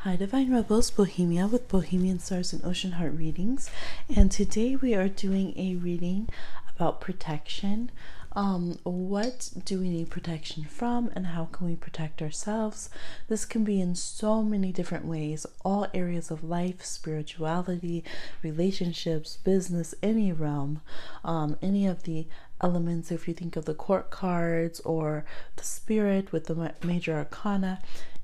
Hi Divine Rebels, Bohemia with Bohemian Stars and Ocean Heart readings, and today we are doing a reading about protection. What do we need protection from and how can we protect ourselves? This can be in so many different ways, all areas of life, spirituality, relationships, business, any realm, any of the elements. If you think of the court cards or the spirit with the major arcana,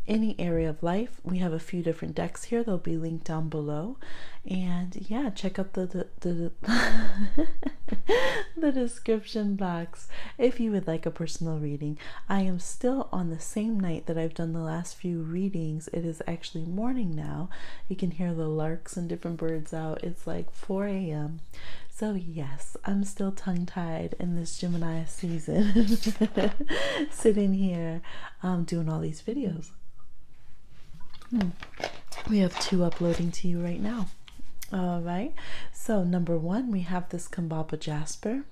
any area of life. We have a few different decks here. They'll be linked down below. And yeah, check out the the description box if you would like a personal reading. I am still on the same night that I've done the last few readings. It is actually morning now. You can hear the larks and different birds out. It's like 4 a.m. So yes, I'm still tongue-tied in this Gemini season, sitting here doing all these videos. We have two uploading to you right now. All right, so number one, we have this Kambaba Jasper.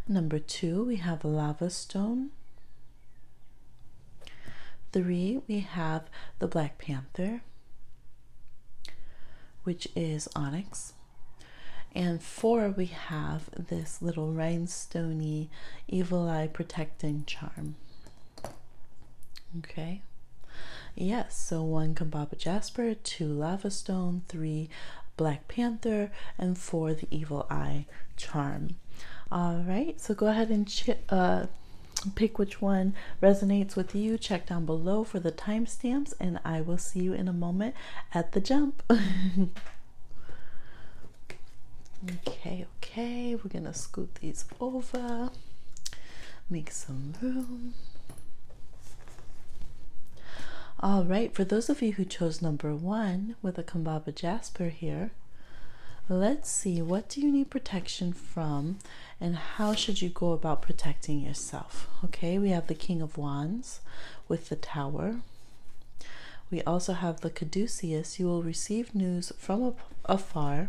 Number two, we have lava stone. 3, we have the Black Panther, which is onyx. And 4, we have this little rhinestoney evil eye protecting charm. Okay. Yes, so 1 Kambaba Jasper, 2 Lava Stone, 3 Black Panther, and 4 the Evil Eye Charm. All right, so go ahead and pick which one resonates with you. Check down below for the timestamps, and I will see you in a moment at the jump. Okay, we're gonna scoot these over, make some room. All right, for those of you who chose number 1 with a Kambaba Jasper here, let's see, what do you need protection from and how should you go about protecting yourself? Okay, we have the King of Wands with the Tower. We also have the Caduceus, you will receive news from afar.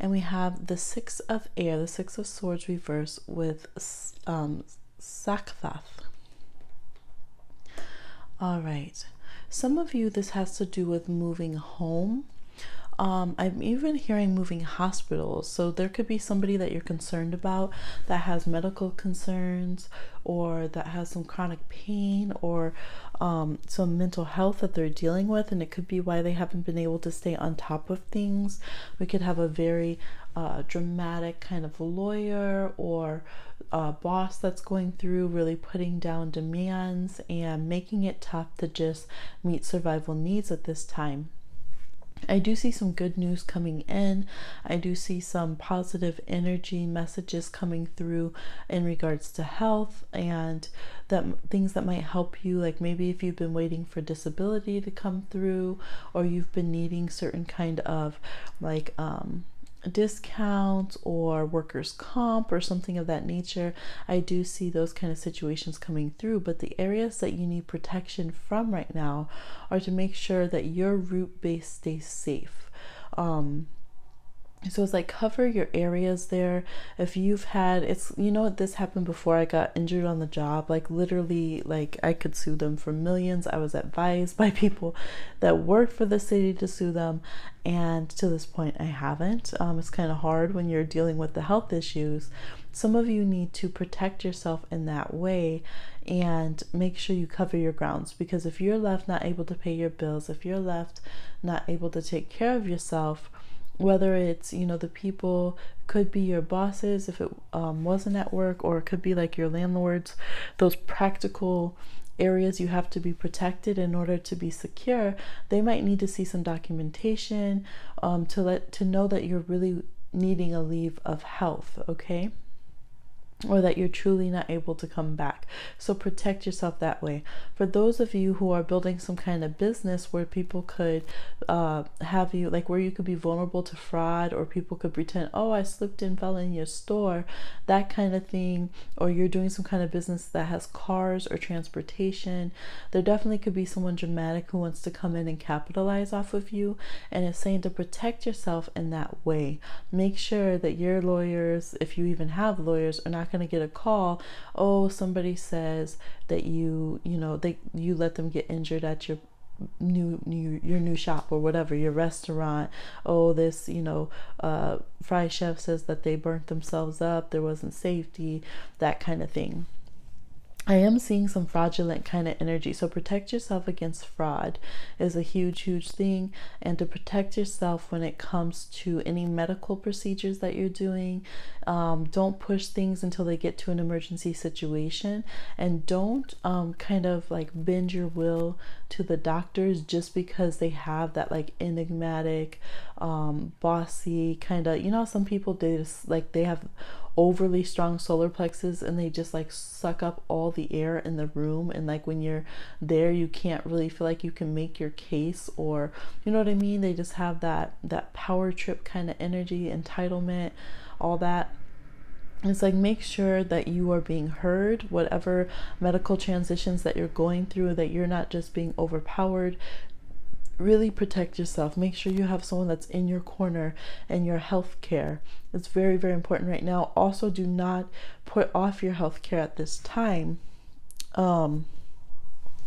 And we have the 6 of Air, the 6 of Swords reverse with Sackcloth. All right, some of you, this has to do with moving home. I'm even hearing moving hospitals. So there could be somebody that you're concerned about that has medical concerns or that has some chronic pain or some mental health that they're dealing with, and it could be why they haven't been able to stay on top of things. We could have a very dramatic kind of lawyer or boss that's going through really putting down demands and making it tough to just meet survival needs at this time. I do see some good news coming in. I do see some positive energy messages coming through in regards to health and that things that might help you, like maybe if you've been waiting for disability to come through or you've been needing certain kind of like discounts or workers' comp or something of that nature. I do see those kind of situations coming through, but the areas that you need protection from right now are to make sure that your root base stays safe. So it's like cover your areas there. If you've had, it's, you know what, this happened before I got injured on the job, like literally, like I could sue them for millions. I was advised by people that worked for the city to sue them, and to this point I haven't. It's kind of hard when you're dealing with the health issues. Some of you need to protect yourself in that way and make sure you cover your grounds, because if you're left not able to pay your bills, if you're left not able to take care of yourself, whether it's, you know, the people, could be your bosses if it wasn't at work, or it could be like your landlords, those practical areas you have to be protected in order to be secure. They might need to see some documentation to know that you're really needing a leave of health, okay? Or that you're truly not able to come back. So protect yourself that way. For those of you who are building some kind of business where people could have you, like where you could be vulnerable to fraud, or people could pretend, oh, I slipped and fell in your store, that kind of thing, or you're doing some kind of business that has cars or transportation, there definitely could be someone dramatic who wants to come in and capitalize off of you, and it's saying to protect yourself in that way. Make sure that your lawyers, if you even have lawyers, are not going to get a call, oh, somebody says that you let them get injured at your your new shop or whatever, your restaurant. Oh, this, fry chef says that they burnt themselves up, there wasn't safety, that kind of thing. I am seeing some fraudulent kind of energy. So protect yourself against fraud is a huge, huge thing. And to protect yourself when it comes to any medical procedures that you're doing, don't push things until they get to an emergency situation. And don't kind of like bend your will to the doctors just because they have that like enigmatic, bossy kind of, some people, they have overly strong solar plexus and they just like suck up all the air in the room, and like when you're there you can't really feel like you can make your case, or you know what I mean, they just have that power trip kind of energy, entitlement, all that. It's like, make sure that you are being heard, whatever medical transitions that you're going through, that you're not just being overpowered. Really protect yourself. Make sure you have someone that's in your corner and your health care. It's very, very important right now. Also, do not put off your health care at this time.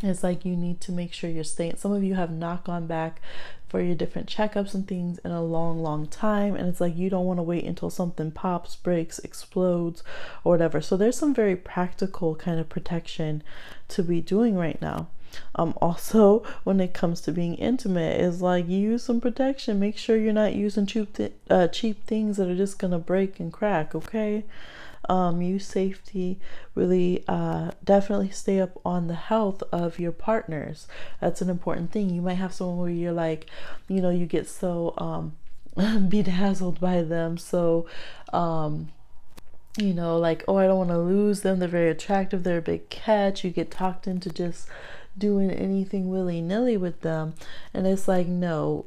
It's like you need to make sure you're staying. Some of you have not gone back for your different checkups and things in a long, long time. And it's like you don't want to wait until something pops, breaks, explodes, or whatever. So there's some very practical kind of protection to be doing right now. Also, when it comes to being intimate, is like use some protection. Make sure you're not using cheap things that are just gonna break and crack. Okay, use safety. Really, definitely stay up on the health of your partners. That's an important thing. You might have someone where you're like, you get so bedazzled by them. So, like, oh, I don't want to lose them. They're very attractive. They're a big catch. You get talked into just doing anything willy-nilly with them, and it's like, no,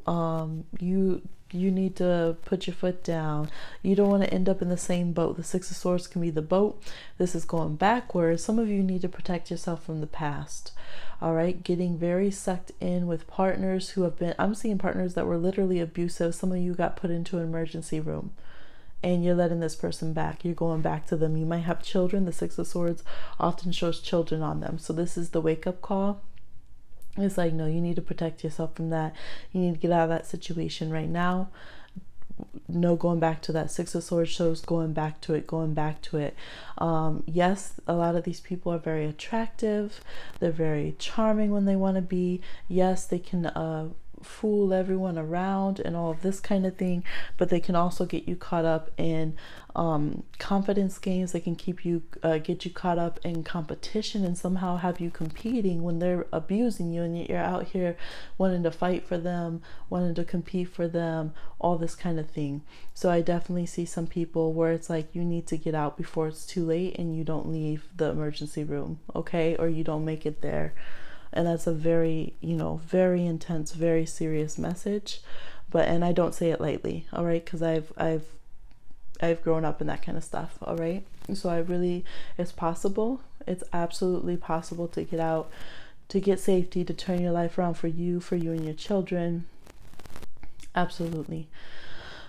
you need to put your foot down. You don't want to end up in the same boat. The Six of Swords can be the boat. This is going backwards. Some of you need to protect yourself from the past. All right, getting very sucked in with partners who have been, I'm seeing partners that were literally abusive. Some of you got put into an emergency room and you're letting this person back. You're going back to them. You might have children. The Six of Swords often shows children on them. So this is the wake-up call. It's like, no, you need to protect yourself from that. You need to get out of that situation right now. No going back to that. Six of Swords shows going back to it. Yes, a lot of these people are very attractive. They're very charming when they want to be. Yes, they can fool everyone around and all of this kind of thing, but they can also get you caught up in confidence games. They can get you caught up in competition and somehow have you competing when they're abusing you, and you're out here wanting to fight for them, wanting to compete for them, all this kind of thing. So I definitely see some people where it's like you need to get out before it's too late and you don't leave the emergency room, okay, or you don't make it there. And that's a very, very intense, very serious message. And I don't say it lightly, all right? Because I've grown up in that kind of stuff, all right? So it's possible. It's absolutely possible to get out, to get safety, to turn your life around for you and your children. Absolutely.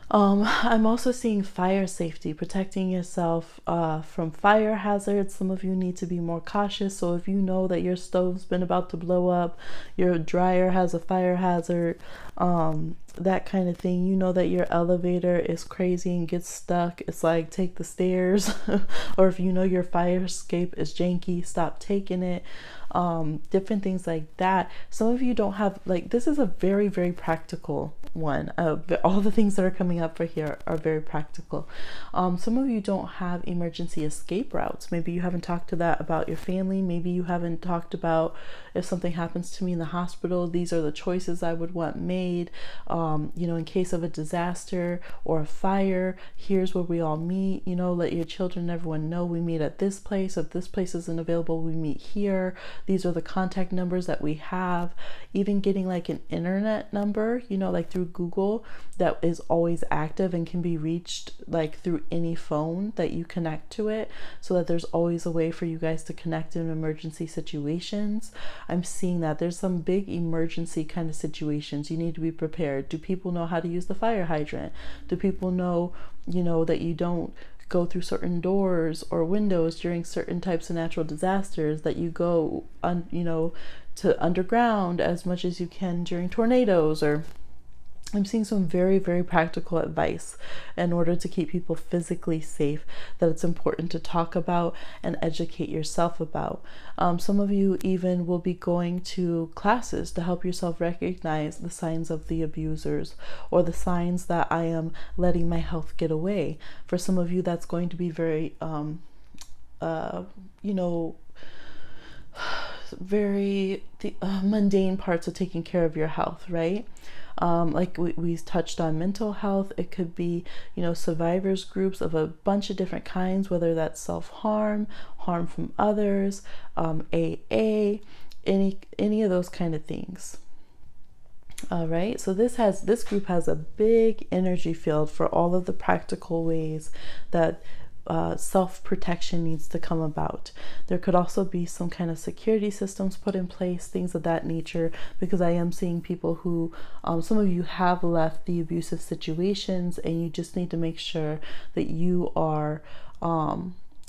I'm also seeing fire safety, protecting yourself from fire hazards. Some of you need to be more cautious. So if you know that your stove's been about to blow up, your dryer has a fire hazard, that kind of thing, you know that your elevator is crazy and gets stuck, it's like, take the stairs. Or if you know your fire escape is janky, stop taking it. Different things like that. Some of you don't have, like, this is a very, very practical one. All the things that are coming up for here are very practical. Some of you don't have emergency escape routes. Maybe you haven't talked to that about your family. Maybe you haven't talked about, if something happens to me in the hospital, these are the choices I would want made. In case of a disaster or a fire, here's where we all meet. Let your children and everyone know we meet at this place. If this place isn't available, we meet here. These are the contact numbers that we have. Even getting like an internet number, like through Google, that is always active and can be reached like through any phone that you connect to it, so that there's always a way for you guys to connect in emergency situations. I'm seeing that there's some big emergency kind of situations. You need to be prepared. Do people know how to use the fire hydrant? Do people know, that you don't go through certain doors or windows during certain types of natural disasters, that you go to underground as much as you can during tornadoes. Or I'm seeing some very, very practical advice in order to keep people physically safe that it's important to talk about and educate yourself about. Some of you even will be going to classes to help yourself recognize the signs of the abusers, or the signs that I am letting my health get away. For some of you, that's going to be very, very mundane parts of taking care of your health, right? Like we touched on mental health. It could be, survivors groups of a bunch of different kinds, whether that's self-harm, harm from others, AA, any of those kind of things. All right, so this group has a big energy field for all of the practical ways that self-protection needs to come about. There could also be some kind of security systems put in place, things of that nature, because I am seeing people who, some of you have left the abusive situations, and you just need to make sure that you are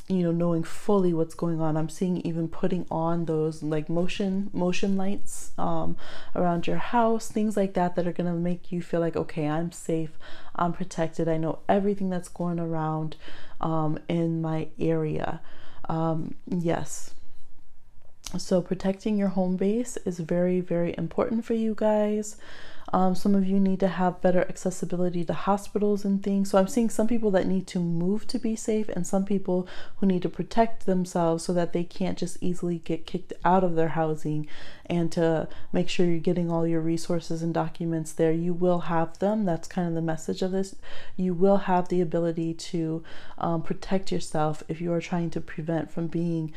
knowing fully what's going on. I'm seeing even putting on those like motion lights around your house, things like that are going to make you feel like, okay, I'm safe, I'm protected, I know everything that's going around in my area. Yes. So protecting your home base is very, very important for you guys. Some of you need to have better accessibility to hospitals and things. So I'm seeing some people that need to move to be safe, and some people who need to protect themselves so that they can't just easily get kicked out of their housing, and to make sure you're getting all your resources and documents there. You will have them. That's kind of the message of this. You will have the ability to protect yourself if you are trying to prevent from being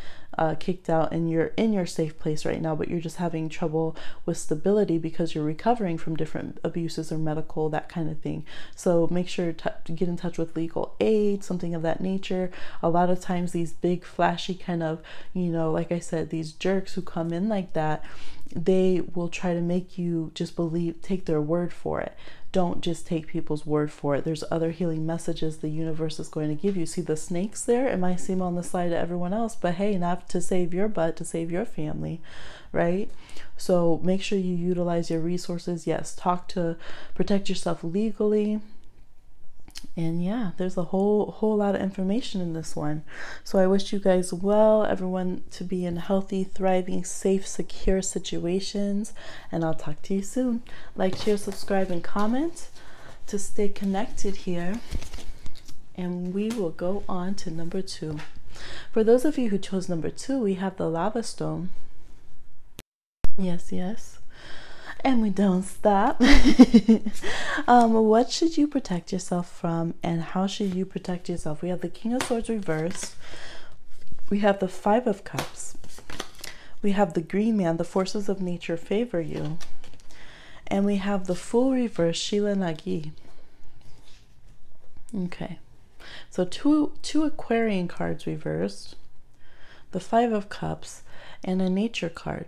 kicked out, and you're in your safe place right now, but you're just having trouble with stability because you're recovering from different abuses or medical, that kind of thing. So make sure to get in touch with legal aid, something of that nature. A lot of times these big flashy kind of, like I said, these jerks who come in like that, they will try to make you just take their word for it. Don't just take people's word for it. There's other healing messages the universe is going to give you. See the snakes there? It might seem on the slide to everyone else, but hey, not to save your butt, to save your family, right? So make sure you utilize your resources. Yes, protect yourself legally. And yeah, there's a whole lot of information in this one. So I wish you guys well, everyone, to be in healthy, thriving, safe, secure situations. And I'll talk to you soon. Like, share, subscribe, and comment to stay connected here. And we will go on to number 2. For those of you who chose number 2, we have the lava stone. Yes, yes. And we don't stop. What should you protect yourself from, and how should you protect yourself? We have the King of Swords reversed. We have the Five of Cups. We have the Green Man, the forces of nature favor you. And we have the Fool reversed, Sheila Nagi. Okay. So two Aquarian cards reversed, the Five of Cups, and a Nature card.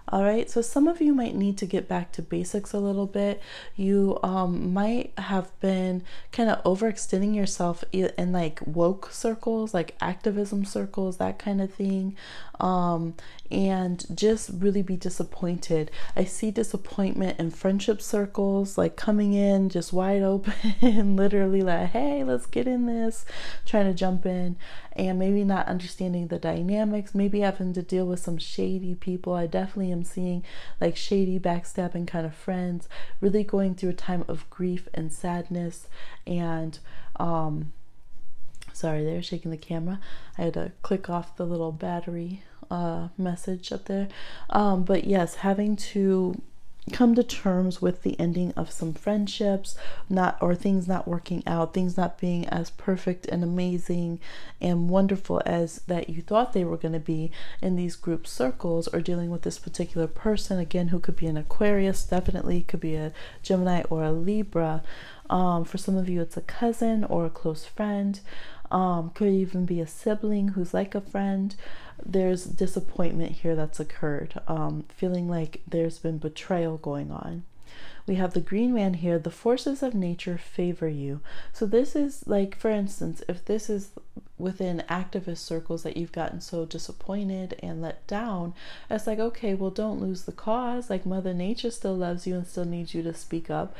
All right, so some of you might need to get back to basics a little bit. You might have been kind of overextending yourself in like woke circles, like activism circles, that kind of thing, and just really be disappointed. I see disappointment in friendship circles, like coming in just wide open, literally like, hey, let's get in this, trying to jump in, and maybe not understanding the dynamics, maybe having to deal with some shady people. I definitely am seeing like shady, backstabbing kind of friends, really going through a time of grief and sadness. And sorry, they're shaking the camera. I had to click off the little battery message up there. But yes, having to come to terms with the ending of some friendships, or things not working out, things not being as perfect and amazing and wonderful as that you thought they were going to be in these group circles, or dealing with this particular person, again, who could be an Aquarius, definitely could be a Gemini or a Libra. For some of you, it's a cousin or a close friend. Could even be a sibling who's like a friend. There's disappointment here that's occurred, feeling like there's been betrayal going on. We have the green man here. The forces of nature favor you. So this is like, for instance, if this is within activist circles that you've gotten so disappointed and let down, it's like, okay, well, don't lose the cause. Like, Mother Nature still loves you and still needs you to speak up,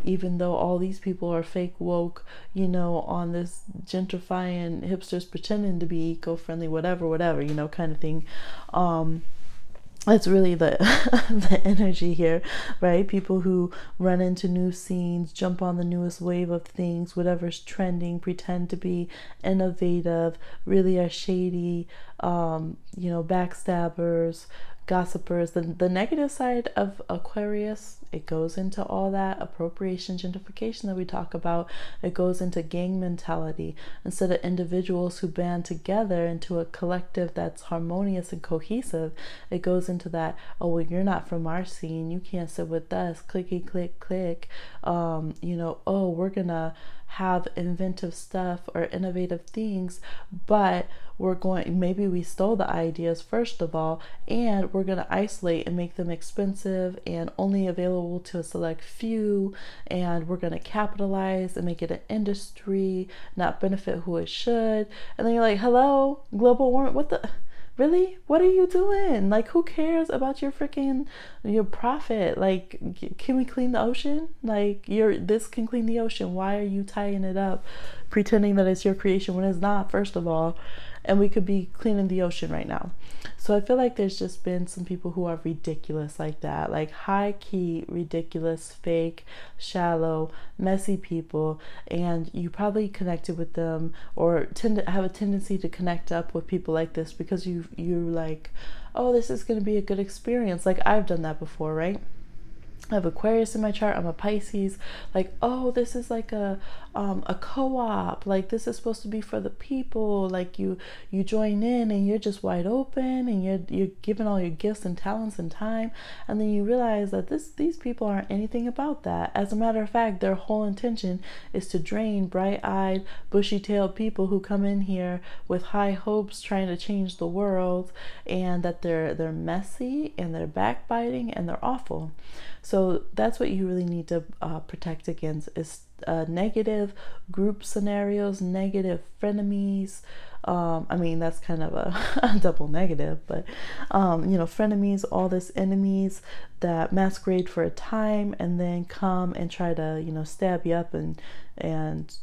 even though all these people are fake woke, you know, on this gentrifying hipsters pretending to be eco-friendly, whatever, you know, kind of thing. That's really the the energy here, right? People who run into new scenes, jump on the newest wave of things, whatever's trending, pretend to be innovative, really are shady, you know, backstabbers, gossipers. The negative side of Aquarius, it goes into all that appropriation, gentrification that we talk about. It goes into gang mentality. Instead of individuals who band together into a collective that's harmonious and cohesive, it goes into that, oh, well, you're not from our scene, you can't sit with us, clicky click click, you know, oh, we're gonna have inventive stuff or innovative things, but we're going, maybe we stole the ideas first of all, and we're going to isolate and make them expensive and only available to a select few, and we're going to capitalize and make it an industry, not benefit who it should. And then you're like, hello, global warming, what the, really? What are you doing? Like, who cares about your profit? Like, can we clean the ocean? Like, this can clean the ocean. Why are you tying it up, pretending that it's your creation when it's not, first of all? And we could be cleaning the ocean right now. So I feel like there's just been some people who are ridiculous like that, like high key, ridiculous, fake, shallow, messy people. And you probably connected with them or tend to have a tendency to connect up with people like this because you're like, oh, this is going to be a good experience. Like, I've done that before, right? I have Aquarius in my chart. I'm a Pisces. Like, oh, this is like a co-op. Like, this is supposed to be for the people. Like, you join in and you're just wide open and you're giving all your gifts and talents and time, and then you realize that these people aren't anything about that. As a matter of fact, their whole intention is to drain bright-eyed, bushy-tailed people who come in here with high hopes, trying to change the world, and that they're messy and they're backbiting and they're awful. So that's what you really need to protect against is negative group scenarios, negative frenemies. I mean, that's kind of a double negative, but you know, frenemies, all this enemies that masquerade for a time and then come and try to, you know, stab you up and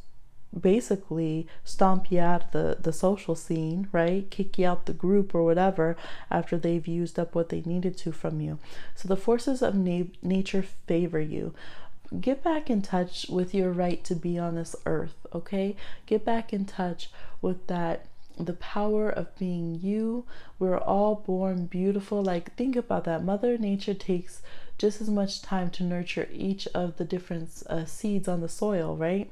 basically stomp you out of the social scene, right? Kick you out the group or whatever after they've used up what they needed to from you. So the forces of nature favor you. Get back in touch with your right to be on this earth, okay? Get back in touch with that, the power of being you. We're all born beautiful. Like, think about that. Mother Nature takes just as much time to nurture each of the different seeds on the soil, right?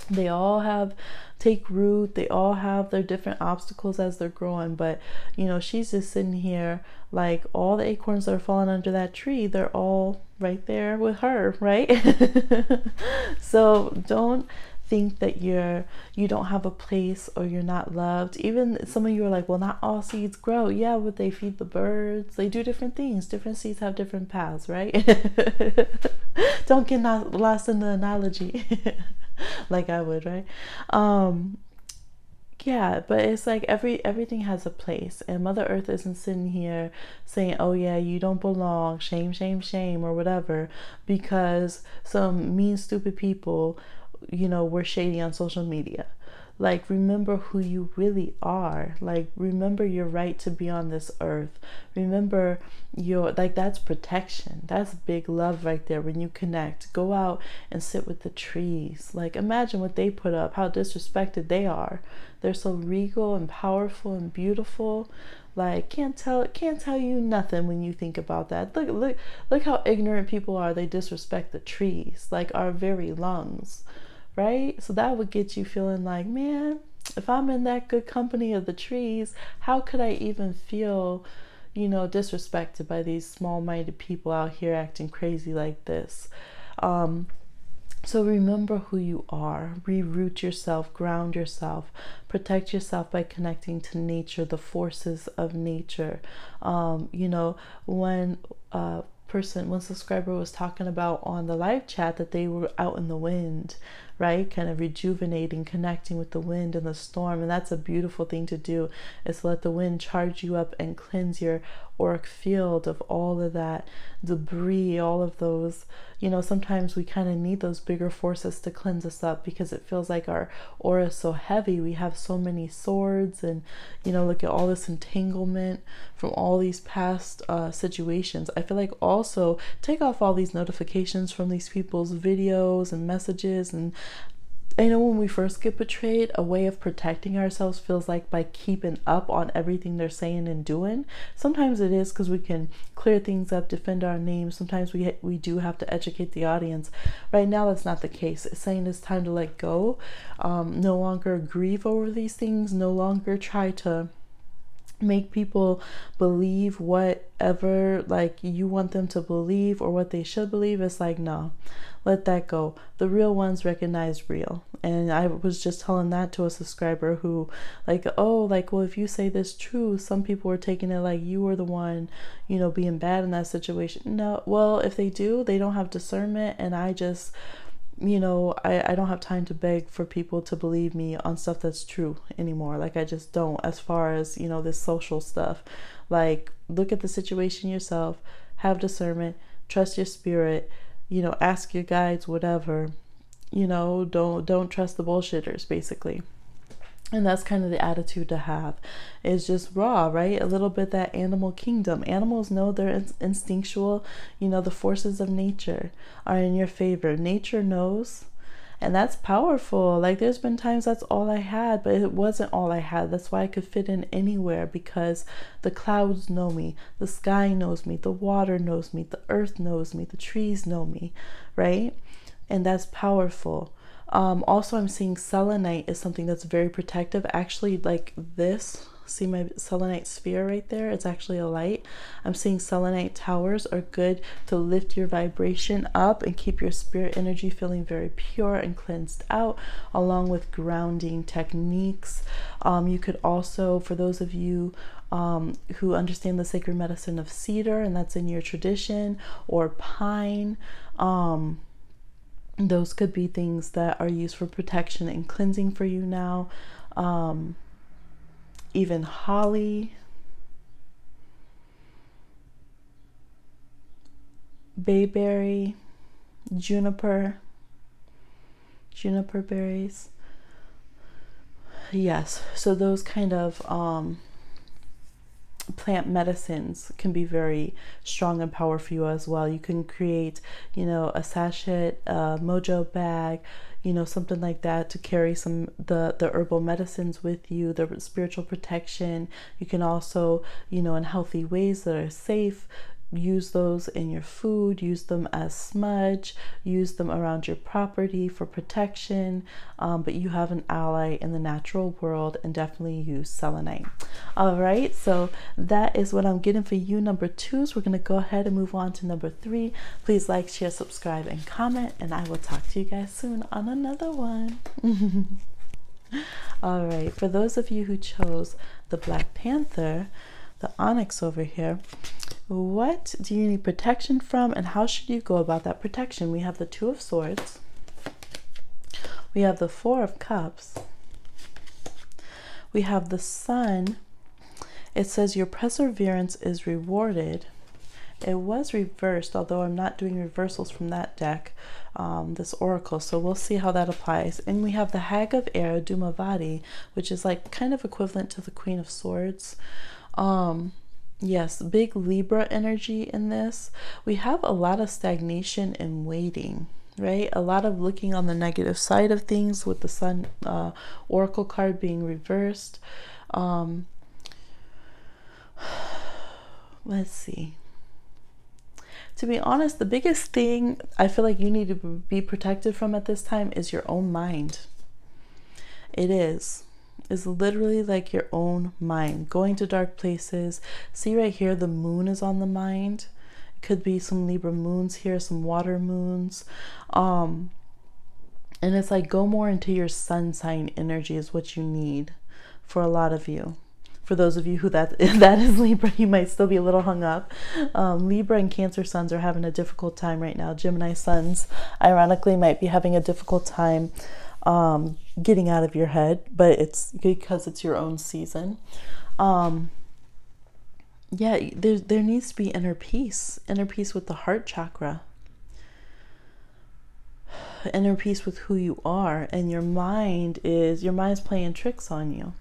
They all take root, they all have their different obstacles as they're growing, but you know, she's just sitting here like all the acorns that are falling under that tree, they're all right there with her, right? So don't think that you don't have a place or you're not loved. Even some of you are like, well, not all seeds grow. Yeah, but they feed the birds, they do different things. Different seeds have different paths, right? Don't get lost in the analogy. Like I would, right? Yeah, but it's like everything has a place, and Mother Earth isn't sitting here saying, oh yeah, you don't belong, shame, shame, shame, or whatever, because some mean, stupid people, you know, were shady on social media. Like, remember who you really are. Like, remember your right to be on this earth. Remember that's protection. That's big love right there. When you connect, go out and sit with the trees. Like, imagine what they put up, how disrespected they are. They're so regal and powerful and beautiful. Like, can't tell you nothing when you think about that. Look how ignorant people are. They disrespect the trees, like our very lungs. Right? So that would get you feeling like, man, if I'm in that good company of the trees, how could I even feel, you know, disrespected by these small-minded people out here acting crazy like this? So remember who you are, reroot yourself, ground yourself, protect yourself by connecting to nature, the forces of nature. You know, when one subscriber was talking about on the live chat that they were out in the wind, right? Kind of rejuvenating, connecting with the wind and the storm. And that's a beautiful thing to do, is to let the wind charge you up and cleanse your auric field of all of that debris, all of those, you know, sometimes we kind of need those bigger forces to cleanse us up, because it feels like our aura is so heavy. We have so many swords, and, you know, look at all this entanglement from all these past situations. I feel like also take off all these notifications from these people's videos and messages. And I know when we first get betrayed, a way of protecting ourselves feels like by keeping up on everything they're saying and doing. Sometimes it is because we can clear things up, defend our names. Sometimes we do have to educate the audience. Right now, that's not the case. It's saying it's time to let go, no longer grieve over these things, no longer try to make people believe whatever like you want them to believe or what they should believe. It's like, no, let that go. The real ones recognize real. And I was just telling that to a subscriber who like, oh, like, well, if you say this true, some people were taking it like you were the one, you know, being bad in that situation. No, well, if they do, they don't have discernment. And I just, you know, I don't have time to beg for people to believe me on stuff that's true anymore. Like, I just don't, as far as, you know, this social stuff. Like, look at the situation yourself, have discernment, trust your spirit, you know, ask your guides, whatever, you know, don't trust the bullshitters, basically. And that's kind of the attitude to have, is just raw, right? A little bit that animal kingdom. Animals know they're instinctual. You know, the forces of nature are in your favor. Nature knows, and that's powerful. Like, there's been times that's all I had, but it wasn't all I had. That's why I could fit in anywhere, because the clouds know me, the sky knows me, the water knows me, the earth knows me, the trees know me, right? And that's powerful. Also, I'm seeing selenite is something that's very protective. Actually, like this, see my selenite sphere right there? It's actually a light. I'm seeing selenite towers are good to lift your vibration up and keep your spirit energy feeling very pure and cleansed out, along with grounding techniques. You could also, for those of you who understand the sacred medicine of cedar, and that's in your tradition, or pine, those could be things that are used for protection and cleansing for you now. Even holly, bayberry, juniper berries. Yes, so those kind of plant medicines can be very strong and powerful for you as well. You can create, you know, a sachet, a mojo bag, you know, something like that, to carry some the herbal medicines with you, the spiritual protection. You can also, you know, in healthy ways that are safe, use those in your food, use them as smudge, use them around your property for protection. But you have an ally in the natural world, and definitely use selenite. All right, so that is what I'm getting for you, number 2. So we're going to go ahead and move on to number 3. Please like, share, subscribe, and comment, and I will talk to you guys soon on another one. All right, for those of you who chose the Black Panther, the onyx over here, what do you need protection from, and how should you go about that protection? We have the 2 of Swords, we have the 4 of Cups, we have the Sun. It says your perseverance is rewarded. It was reversed, although I'm not doing reversals from that deck, this oracle, so we'll see how that applies. And we have the Hag of Air, Dumavati, which is like kind of equivalent to the Queen of Swords. Yes, big Libra energy in this. We have a lot of stagnation and waiting, right? A lot of looking on the negative side of things, with the Sun oracle card being reversed. Let's see. To be honest, the biggest thing I feel like you need to be protected from at this time is your own mind. It is. It's literally like your own mind. Going to dark places. See right here, the moon is on the mind. It could be some Libra moons here, some water moons. And it's like, go more into your sun sign energy is what you need for a lot of you. For those of you who that is Libra, you might still be a little hung up. Libra and Cancer suns are having a difficult time right now. Gemini suns, ironically, might be having a difficult time getting out of your head, but it's because it's your own season. Yeah, there needs to be inner peace with the heart chakra, inner peace with who you are. And your mind's playing tricks on you.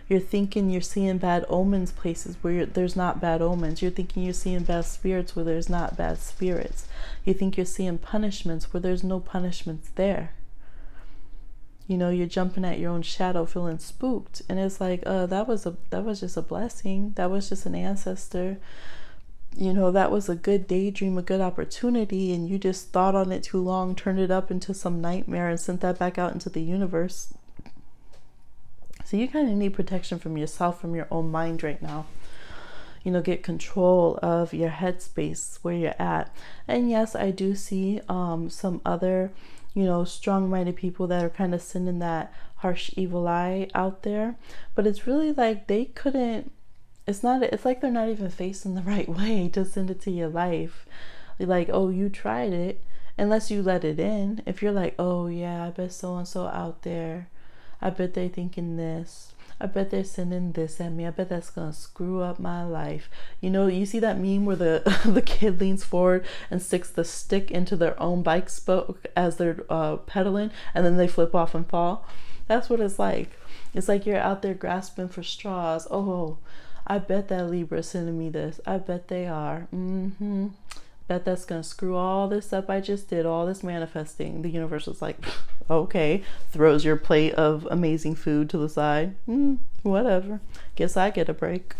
You're thinking you're seeing bad omens places where there's not bad omens. You're thinking you're seeing bad spirits where there's not bad spirits. You think you're seeing punishments where there's no punishments there. You know, you're jumping at your own shadow, feeling spooked, and it's like, that was just a blessing. That was just an ancestor. You know, that was a good daydream, a good opportunity, and you just thought on it too long, turned it up into some nightmare, and sent that back out into the universe. So you kind of need protection from yourself, from your own mind right now. You know, get control of your headspace, where you're at. And yes, I do see some other, you know, strong-minded people that are kind of sending that harsh evil eye out there. But it's really like they couldn't, it's like they're not even facing the right way to send it to your life. Like, oh, you tried it, unless you let it in. If you're like, oh yeah, I bet so-and-so out there, I bet they thinking this, I bet they're sending this at me, I bet that's gonna screw up my life. You know, you see that meme where the kid leans forward and sticks the stick into their own bike spoke as they're pedaling, and then they flip off and fall? That's what it's like. It's like you're out there grasping for straws. Oh, I bet that Libra's sending me this, I bet they are. Bet that's gonna screw all this up I just did, all this manifesting. The universe was like, okay, throws your plate of amazing food to the side. Whatever, guess I get a break.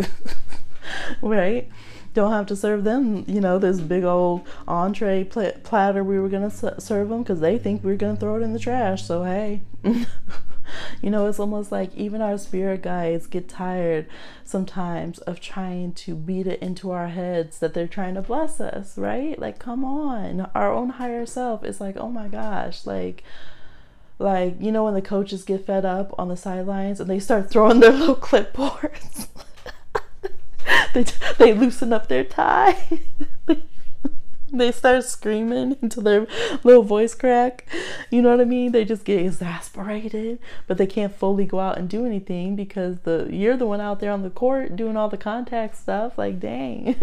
Right? Don't have to serve them, you know, this big old entree platter we were gonna serve them, because they think we're gonna throw it in the trash. So hey. You know, it's almost like even our spirit guides get tired sometimes of trying to beat it into our heads that they're trying to bless us, right? Like, come on. Our own higher self is like, oh my gosh, like, you know, when the coaches get fed up on the sidelines and they start throwing their little clipboards. they loosen up their tie. They start screaming until their little voice crack. You know what I mean? They just get exasperated, but they can't fully go out and do anything because you're the one out there on the court doing all the contact stuff. Like, dang.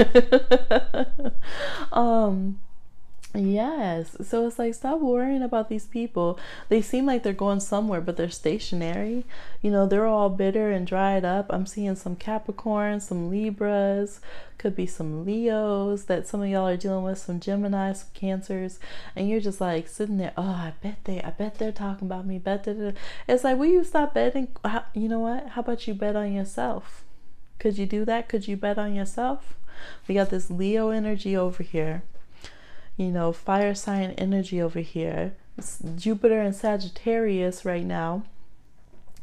Yes. So it's like, stop worrying about these people. They seem like they're going somewhere, but they're stationary. You know, they're all bitter and dried up. I'm seeing some Capricorns, some Libras, could be some Leos that some of y'all are dealing with, some Gemini, some Cancers, and you're just like sitting there, oh, I bet they're talking about me. It's like, will you stop betting? You know what? How about you bet on yourself? Could you do that? Could you bet on yourself? We got this Leo energy over here. You know, fire sign energy over here. It's Jupiter and Sagittarius right now.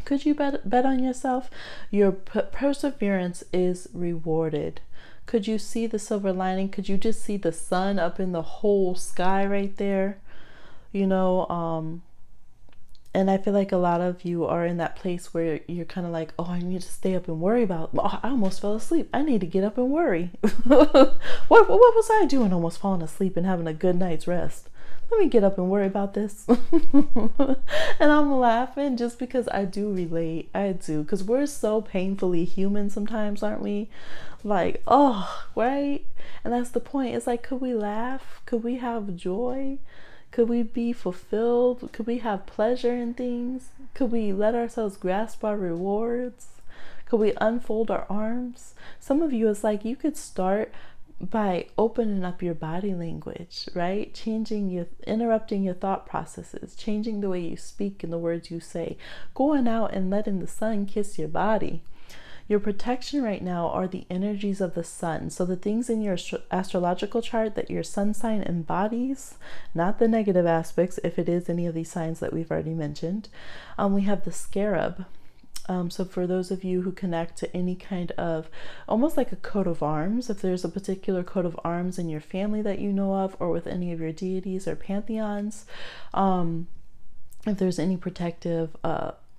Could you bet on yourself? Your perseverance is rewarded. Could you see the silver lining? Could you just see the sun up in the whole sky right there? You know, and I feel like a lot of you are in that place where you're kind of like, oh, I need to stay up and worry about, oh, I almost fell asleep. I need to get up and worry. What was I doing almost falling asleep and having a good night's rest? Let me get up and worry about this. And I'm laughing just because I do relate. I do. Because we're so painfully human sometimes, aren't we? Like, oh, right? And that's the point. It's like, could we laugh? Could we have joy? Could we be fulfilled? Could we have pleasure in things? Could we let ourselves grasp our rewards? Could we unfold our arms? Some of you, it's like you could start by opening up your body language, right? Interrupting your thought processes, changing the way you speak and the words you say, going out and letting the sun kiss your body. Your protection right now are the energies of the sun. So the things in your astrological chart that your sun sign embodies, not the negative aspects, if it is any of these signs that we've already mentioned. We have the scarab. So for those of you who connect to any kind of, almost like a coat of arms, if there's a particular coat of arms in your family that you know of, or with any of your deities or pantheons, if there's any protective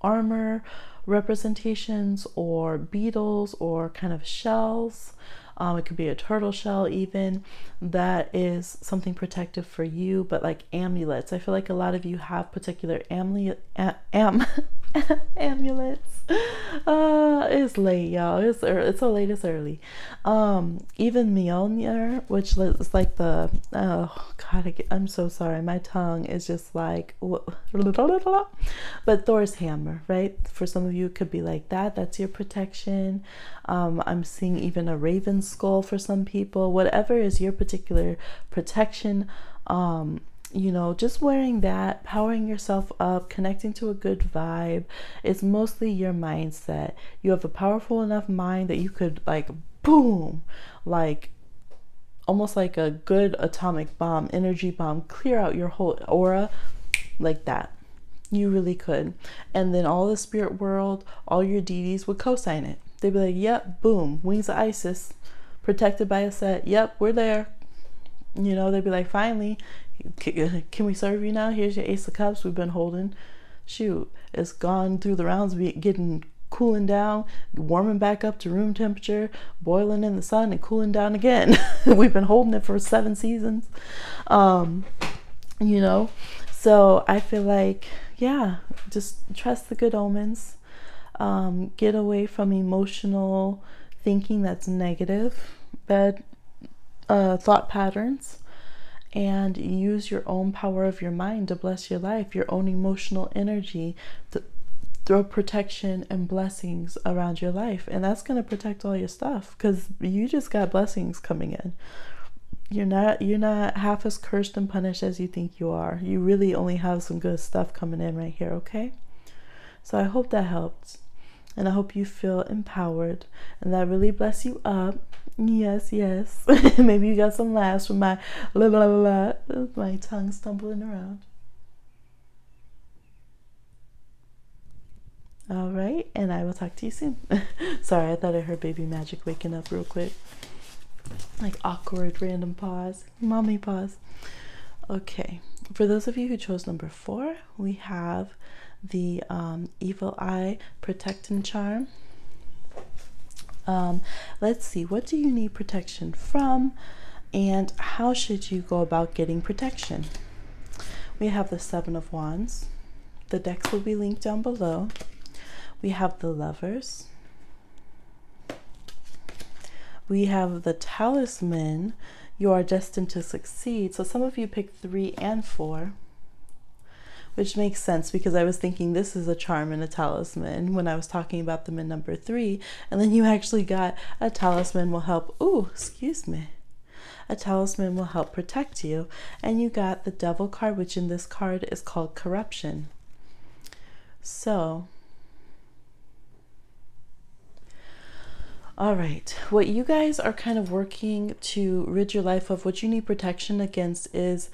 armor, representations or beetles or kind of shells. It could be a turtle shell even, that is something protective for you. But like amulets, I feel like a lot of you have particular amulets. It's late, y'all. It's so late, it's early. Even Mjolnir, which is like the, oh God, I'm so sorry. My tongue is just like, but Thor's hammer, right? For some of you, it could be like that. That's your protection. I'm seeing even a raven skull for some people. Whatever is your particular protection, you know, just wearing that, powering yourself up, connecting to a good vibe. It's mostly your mindset. You have a powerful enough mind that you could like, boom, like almost like a good atomic bomb, energy bomb, clear out your whole aura like that. You really could. And then all the spirit world, all your deities would co-sign it. They'd be like, yep, boom, wings of Isis, protected by a set. Yep, we're there. You know, they'd be like, finally, can we serve you now? Here's your Ace of Cups we've been holding. Shoot, it's gone through the rounds, getting cooling down, warming back up to room temperature, boiling in the sun and cooling down again. We've been holding it for 7 seasons. You know, so I feel like, yeah, just trust the good omens. Get away from emotional thinking that's negative, bad thought patterns, and use your own power of your mind to bless your life, your own emotional energy to throw protection and blessings around your life. And that's going to protect all your stuff, because you just got blessings coming in. You're not half as cursed and punished as you think you are. You really only have some good stuff coming in right here, okay? So I hope that helped. And I hope you feel empowered and that really bless you up. Yes, yes. Maybe you got some laughs from my la la la la, my tongue stumbling around. All right, and I will talk to you soon. Sorry, I thought I heard baby magic waking up real quick. Like awkward random pause, mommy pause. Okay, for those of you who chose number 4, we have the Evil Eye Protect and Charm. Let's see, what do you need protection from, and how should you go about getting protection? We have the 7 of Wands. The decks will be linked down below. We have the Lovers. We have the Talisman. You are destined to succeed. So some of you picked 3 and 4, which makes sense because I was thinking this is a charm and a talisman when I was talking about them in number 3. And then you actually got a talisman will help. Ooh, excuse me. A talisman will help protect you. And you got the Devil card, which in this card is called corruption. So, all right, what you guys are kind of working to rid your life of, what you need protection against is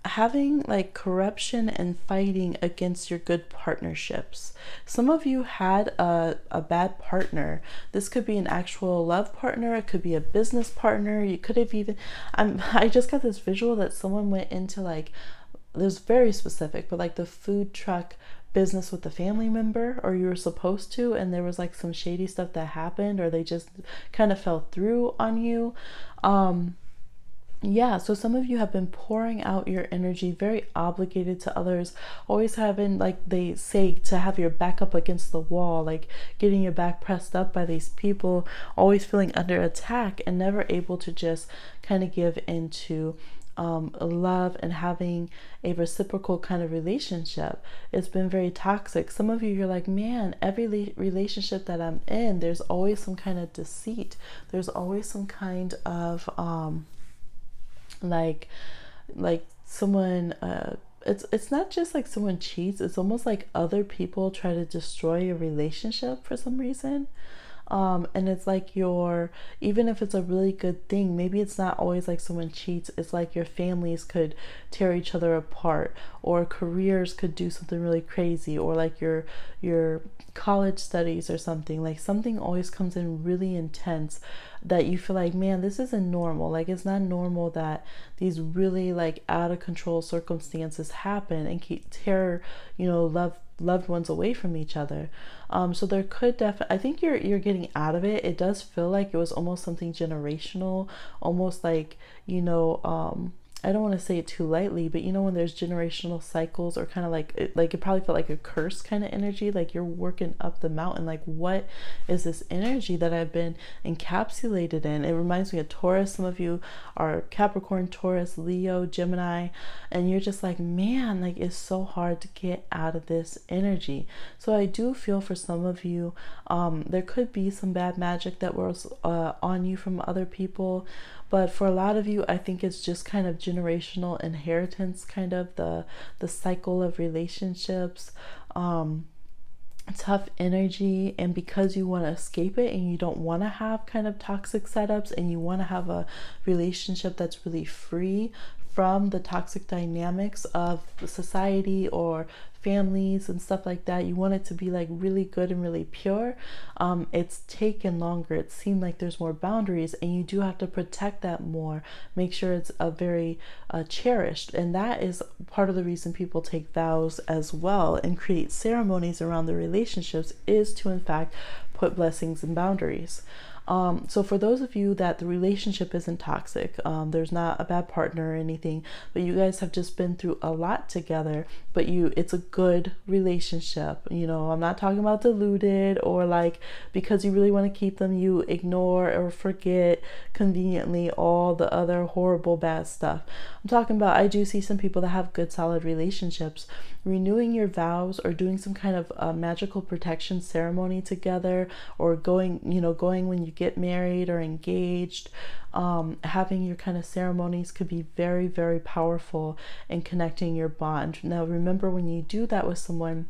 having like corruption and fighting against your good partnerships. Some of you had a bad partner. This could be an actual love partner. It could be a business partner. You could have even, I just got this visual that someone went into like, it was very specific, but like the food truck business with a family member, or you were supposed to, and there was like some shady stuff that happened, or they just kind of fell through on you. Yeah, so some of you have been pouring out your energy, very obligated to others, always having, like they say, to have your back up against the wall, like getting your back pressed up by these people, always feeling under attack and never able to just kind of give into love and having a reciprocal kind of relationship. It's been very toxic. Some of you, you're like, man, every relationship that I'm in, there's always some kind of deceit. There's always some kind of like someone it's not just like someone cheats, it's almost like other people try to destroy your relationship for some reason. And it's like even if it's a really good thing, maybe it's not always like someone cheats. It's like your families could tear each other apart, or careers could do something really crazy, or like your college studies or something. Like something always comes in really intense that you feel like, man, this isn't normal. Like, it's not normal that these really like out of control circumstances happen and keep tear, loved ones away from each other. So there could definitely, I think you're getting out of it. It does feel like it was almost something generational, almost like, I don't want to say it too lightly, but when there's generational cycles, or kind of like it probably felt like a curse kind of energy, like you're working up the mountain. Like, what is this energy that I've been encapsulated in? It reminds me of Taurus. Some of you are Capricorn, Taurus, Leo, Gemini, and you're just like, man, like it's so hard to get out of this energy. So I do feel for some of you, there could be some bad magic that was on you from other people. But for a lot of you, I think it's just kind of generational inheritance, kind of the cycle of relationships, tough energy. And because you want to escape it and you don't want to have kind of toxic setups, and you want to have a relationship that's really free from the toxic dynamics of society or families and stuff like that, you want it to be like really good and really pure. It's taken longer. It seemed like there's more boundaries, and you do have to protect that more, make sure it's a very cherished. And that is part of the reason people take vows as well and create ceremonies around the relationships, is to in fact put blessings and boundaries. So for those of you that the relationship isn't toxic, there's not a bad partner or anything, but you guys have just been through a lot together, but it's a good relationship. I'm not talking about deluded, or like because you really want to keep them, you ignore or forget conveniently all the other horrible bad stuff. I'm talking about, I do see some people that have good solid relationships. Renewing your vows, or doing some kind of magical protection ceremony together, or going when you get married or engaged, having your kind of ceremonies could be very, very powerful in connecting your bond. Now remember, when you do that with someone,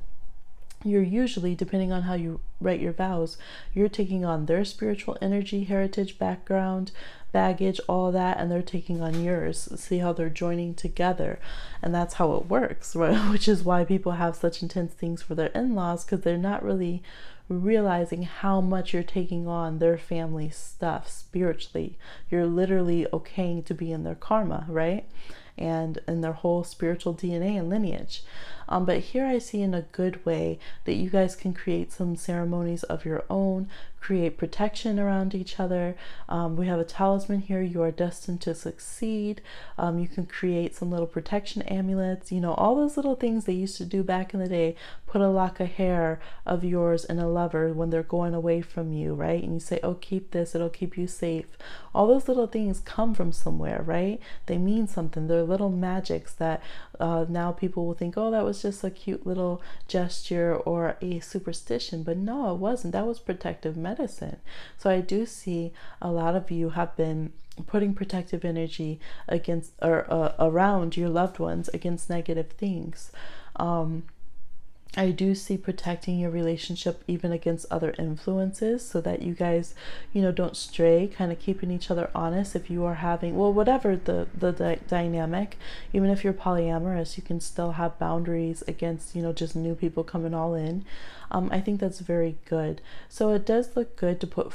you're usually, depending on how you write your vows, you're taking on their spiritual energy, heritage, background, baggage, all that, and they're taking on yours. See how they're joining together, and that's how it works, right? Which is why people have such intense things for their in-laws, because they're not really realizing how much you're taking on their family stuff spiritually. You're literally okaying to be in their karma, right? And in their whole spiritual DNA and lineage. But here I see, in a good way, that you guys can create some ceremonies of your own, create protection around each other. We have a talisman here, you are destined to succeed. You can create some little protection amulets, all those little things they used to do back in the day. Put a lock of hair of yours in a lover when they're going away from you, right? And you say, oh, keep this, it'll keep you safe. All those little things come from somewhere, right? They mean something. They're little magics that now people will think, oh, that was just a cute little gesture or a superstition. But no, it wasn't. That was protective medicine. So I do see a lot of you have been putting protective energy against, or around your loved ones, against negative things. I do see protecting your relationship even against other influences, so that you guys, don't stray, kind of keeping each other honest. If you are having, well, whatever the dynamic, even if you're polyamorous, you can still have boundaries against, just new people coming all in. I think that's very good. So it does look good to put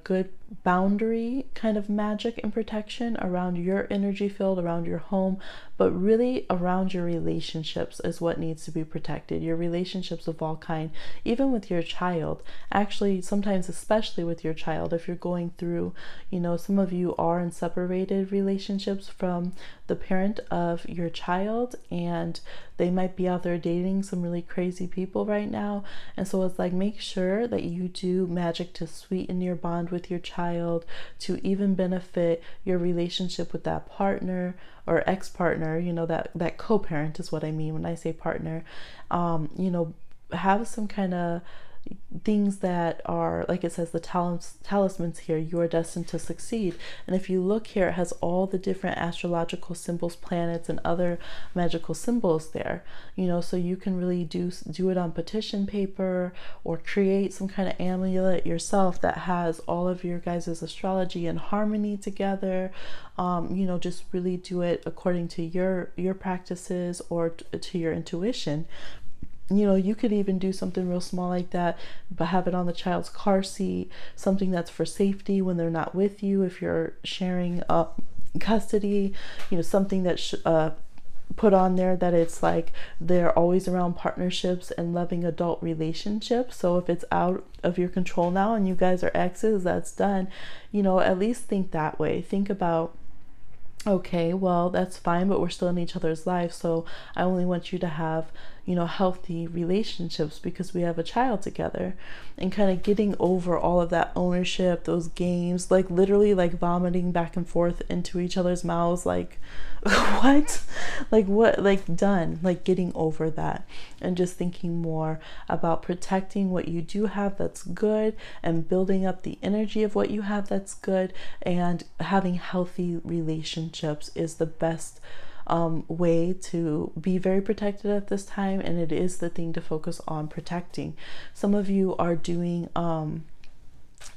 good boundary kind of magic and protection around your energy field, around your home, but really around your relationships is what needs to be protected. Your relationships of all kind, even with your child. Actually, sometimes especially with your child, if you're going through, some of you are in separated relationships from the parent of your child, and they might be out there dating some really crazy people right now. And so it's like, make sure that you do magic to sweeten your bond with your child, to even benefit your relationship with that partner or ex-partner, that co-parent is what I mean when I say partner. Have some kind of things that are, like it says, the talismans here, you are destined to succeed. And if you look here, it has all the different astrological symbols, planets, and other magical symbols there, so you can really do it on petition paper, or create some kind of amulet yourself that has all of your guys' astrology in harmony together. Just really do it according to your practices, or to your intuition. you know, you could even do something real small like that, but have it on the child's car seat, something that's for safety when they're not with you, if you're sharing custody, you know, something that put on there that it's like they're always around partnerships and loving adult relationships. So if it's out of your control now and you guys are exes, that's done. You know, at least think that way. Think about, okay, well, that's fine, but we're still in each other's lives. So I only want you to have, you know, healthy relationships because we have a child together. And kind of getting over all of that ownership, those games, like literally like vomiting back and forth into each other's mouths, like what? Like what? Like done. Like getting over that and just thinking more about protecting what you do have that's good and building up the energy of what you have that's good, and having healthy relationships is the best way to be very protected at this time, and it is the thing to focus on protecting. Some of you are doing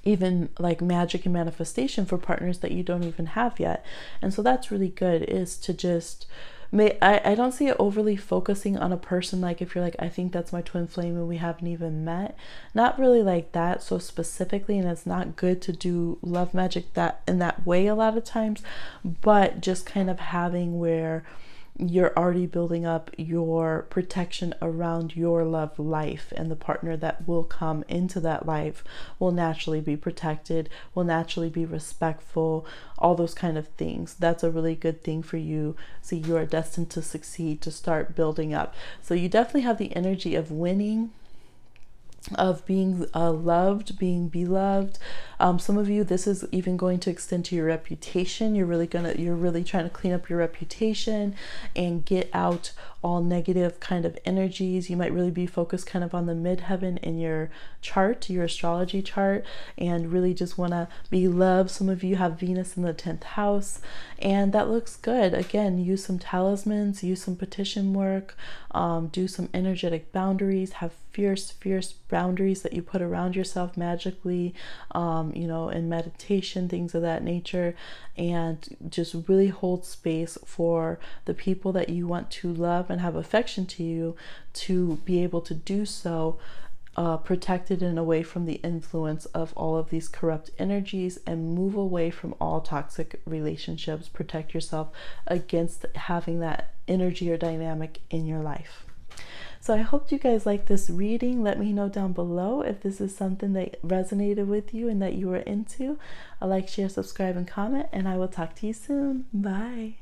even like magic and manifestation for partners that you don't even have yet, and so that's really good, is to just I don't see it overly focusing on a person. Like if you're like, I think that's my twin flame and we haven't even met, not really like that so specifically, and it's not good to do love magic that in that way a lot of times, but just kind of having where you're already building up your protection around your love life, and the partner that will come into that life will naturally be protected, will naturally be respectful, all those kind of things. That's a really good thing for you. So you are destined to succeed, to start building up. So you definitely have the energy of winning, of being loved, being beloved. Some of you, this is even going to extend to your reputation. You're really trying to clean up your reputation and get out all negative kind of energies. You might really be focused kind of on the midheaven in your chart, your astrology chart, and really just want to be loved. Some of you have Venus in the 10th house, and that looks good. Again, use some talismans, use some petition work, do some energetic boundaries, have fierce boundaries that you put around yourself magically, you know, in meditation, things of that nature, and just really hold space for the people that you want to love and have affection to you to be able to do so, protected and away from the influence of all of these corrupt energies, and move away from all toxic relationships. Protect yourself against having that energy or dynamic in your life. So I hope you guys like this reading. Let me know down below if this is something that resonated with you and that you were into. Like, share, subscribe, and comment, and I will talk to you soon. Bye.